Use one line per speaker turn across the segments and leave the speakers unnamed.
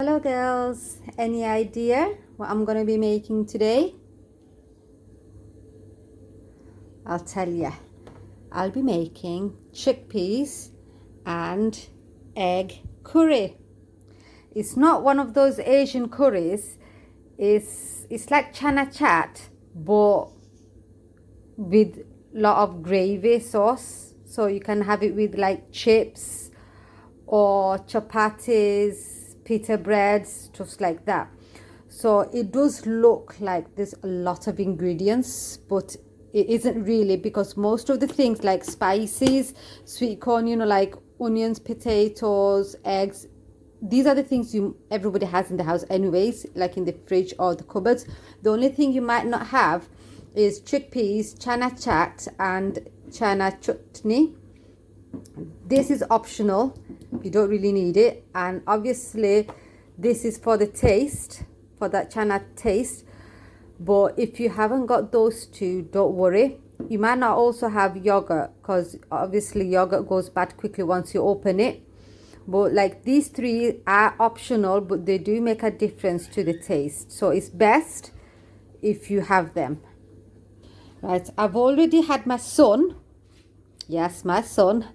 Hello girls, any idea what I'm going to be making today? I'll tell you. I'll be making chickpeas and egg curry. It's not one of those Asian curries. It's like chana chat but with lot of gravy sauce. So you can have it with like chips or chapatis, pita breads, just like that. So it does look like there's a lot of ingredients, but it isn't really, because most of the things like spices, sweet corn, like onions, potatoes, eggs, these are the things everybody has in the house anyways, like in the fridge or the cupboards. The only thing you might not have is chickpeas, chana chat and chana chutney. This is optional, you don't really need it, and obviously this is for the taste, for that chana taste. But if you haven't got those two, don't worry. You might not also have yogurt, because obviously yogurt goes bad quickly once you open it. But like these three are optional, but they do make a difference to the taste, so it's best if you have them. Right, I've already had my son. Yes, my son.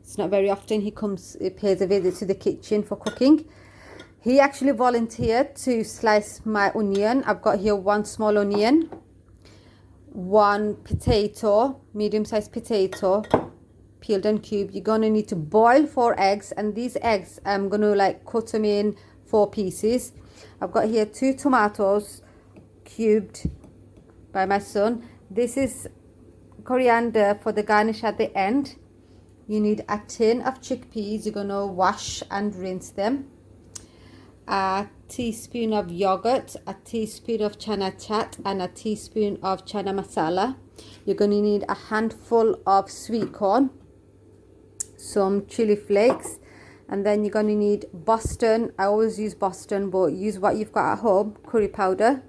It's not very often he pays a visit to the kitchen for cooking. He actually volunteered to slice my onion. I've got here one small onion, one potato, medium-sized potato, peeled and cubed. You're going to need to boil 4 eggs, and these eggs I'm going to like cut them in 4 pieces. I've got here 2 tomatoes cubed by my son. This is coriander for the garnish at the end. You need a tin of chickpeas. You're going to wash and rinse them. A teaspoon of yogurt, a teaspoon of chana chat and a teaspoon of chana masala. You're going to need a handful of sweet corn, some chili flakes, and then you're going to need Boston. I always use Boston, but use what you've got at home. Curry powder.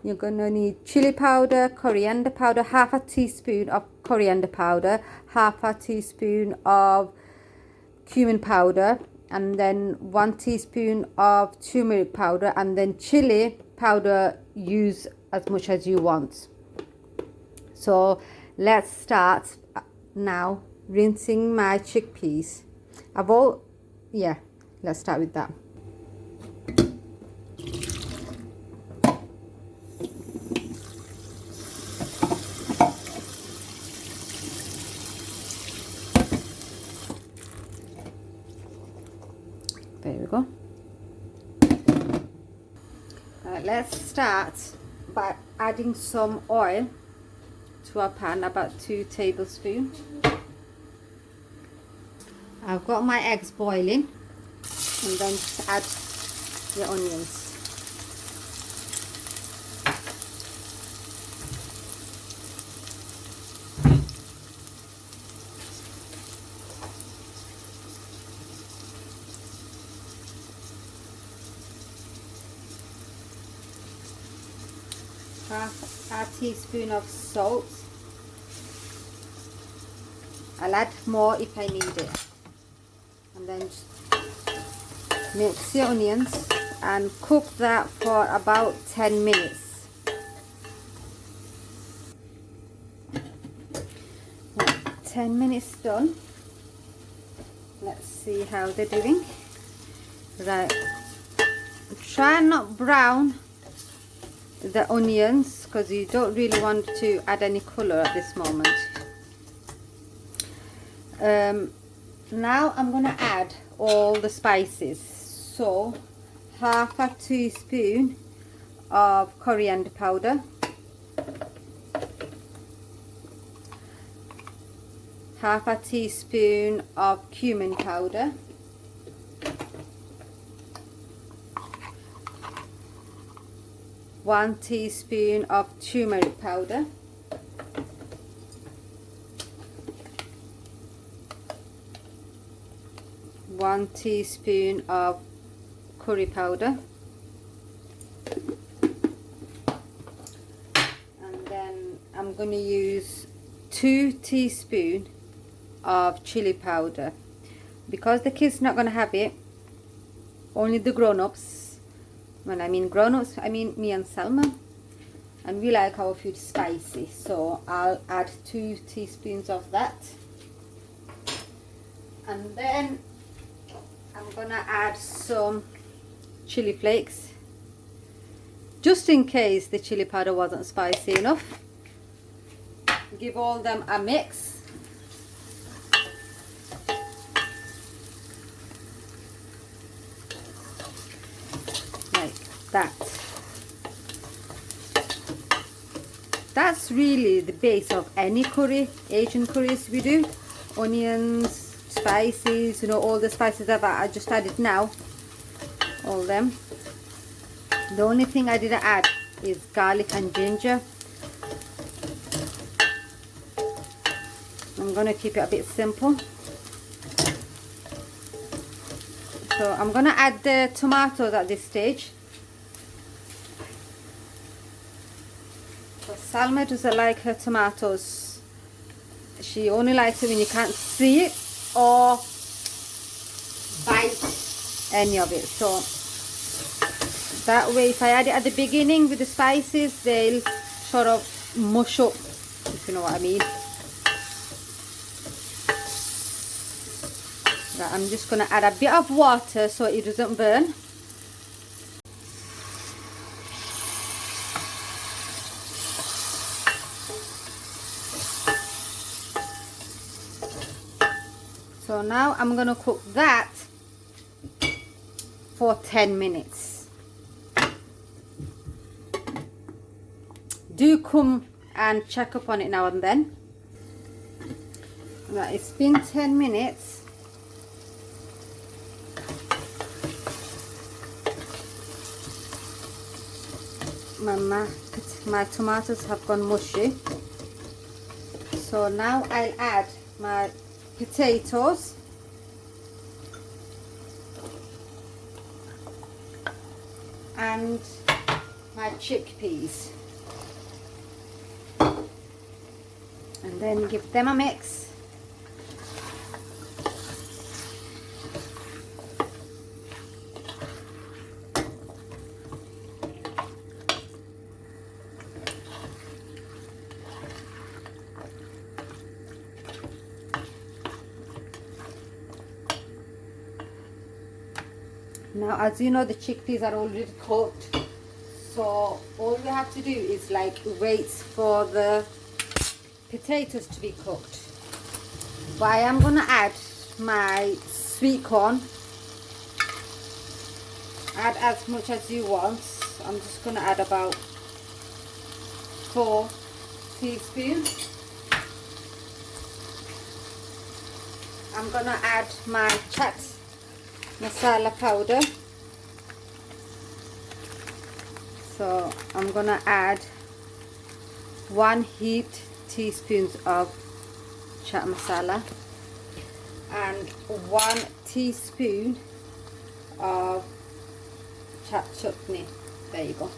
You're going to need chili powder, coriander powder, half a teaspoon of coriander powder, half a teaspoon of cumin powder, and then 1 teaspoon of turmeric powder, and then chili powder, use as much as you want. So let's start now rinsing my chickpeas. Let's start with that. There we go. Let's start by adding some oil to our pan, about 2 tablespoons. I've got my eggs boiling, and then just add the onions. Half a teaspoon of salt. I'll add more if I need it. And then just mix the onions and cook that for about 10 minutes. Right, 10 minutes done. Let's see how they're doing. Right, try not brown the onions, because you don't really want to add any color at this moment. Now I'm going to add all the spices. So half a teaspoon of coriander powder, half a teaspoon of cumin powder, one teaspoon of turmeric powder, one teaspoon of curry powder, and then I'm going to use 2 teaspoons of chili powder. Because the kids not going to have it, only the grown-ups, When I mean grown-ups, I mean me and Selma. And we like our food spicy, so I'll add 2 teaspoons of that. And then I'm gonna add some chili flakes, just in case the chili powder wasn't spicy enough. Give all them a mix. Like that. That's really the base of any curry, Asian curries we do. Onions, spices, you know, all the spices that I just added now. All them. The only thing I didn't add is garlic and ginger. I'm going to keep it a bit simple. So I'm going to add the tomatoes at this stage. Salma doesn't like her tomatoes. She only likes it when you can't see it or bite any of it. So that way, if I add it at the beginning with the spices, they'll sort of mush up, if you know what I mean. Right, I'm just going to add a bit of water so it doesn't burn. So now I'm going to cook that for 10 minutes. Do come and check up on it now and then. Right, it's been 10 minutes. My tomatoes have gone mushy. So now I'll add my potatoes and my chickpeas, and then give them a mix. Now, as you know, the chickpeas are already cooked, so all we have to do is like wait for the potatoes to be cooked. But I am going to add my sweet corn. Add as much as you want. I'm just going to add about 4 teaspoons. I'm going to add my chaat masala powder. So I'm gonna add 1 heaped teaspoons of chaat masala and 1 teaspoon of chaat chutney. There you go.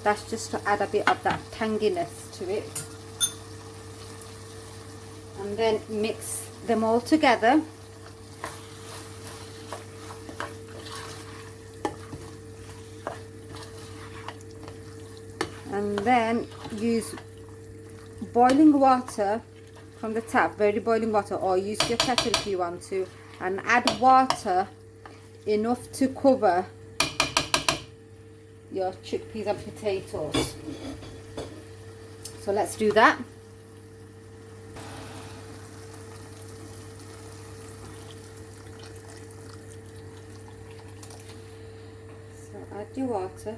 That's just to add a bit of that tanginess to it. And then mix them all together. And then use boiling water from the tap, very boiling water, or use your kettle if you want to, and add water enough to cover your chickpeas and potatoes. So let's do that. So add your water.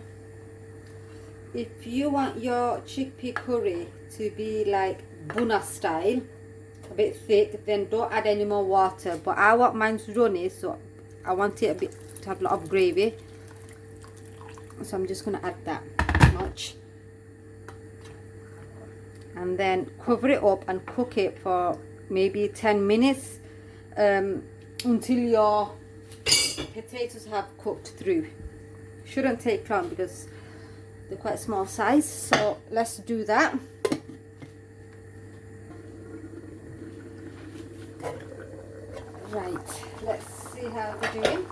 If you want your chickpea curry to be like buna style, a bit thick, then don't add any more water. But I want mine runny, so I want it a bit to have a lot of gravy. So I'm just going to add that much. And then cover it up and cook it for maybe 10 minutes until your potatoes have cooked through. Shouldn't take long because they're quite small size, so let's do that. Right, let's see how they're doing.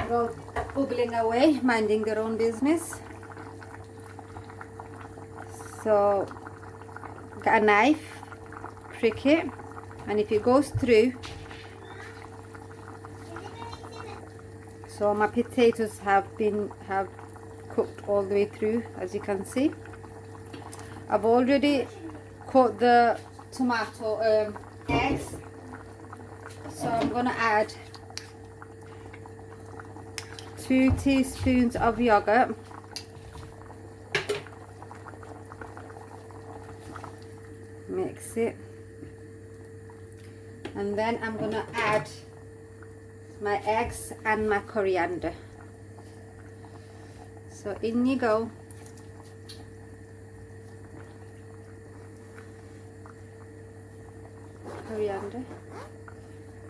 They're all bubbling away, minding their own business. So get a knife, prick it, and if it goes through, so my potatoes have cooked all the way through, as you can see. I've already cut the tomato eggs, so I'm gonna add 2 teaspoons of yogurt, mix it, and then I'm gonna add my eggs and my coriander. So in you go. Coriander.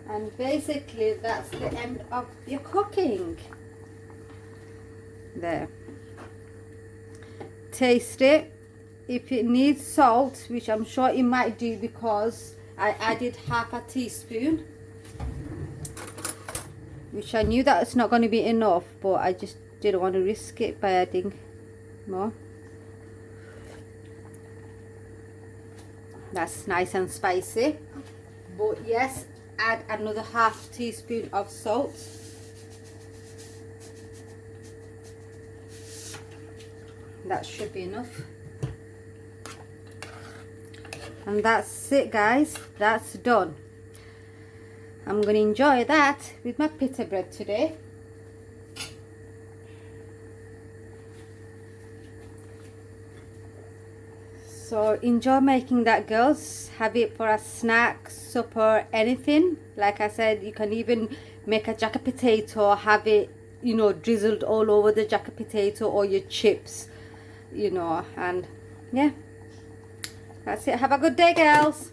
And basically that's the end of your cooking. There. Taste it. If it needs salt, which I'm sure it might do because I added half a teaspoon, which I knew that it's not going to be enough, but I just didn't want to risk it by adding more. That's nice and spicy, but yes, add another half teaspoon of salt. That should be enough. And that's it, guys. That's done. I'm going to enjoy that with my pita bread today. So enjoy making that, girls. Have it for a snack, supper, anything. Like I said, you can even make a jacket potato, have it, you know, drizzled all over the jacket potato or your chips, you know. And yeah, that's it. Have a good day, girls.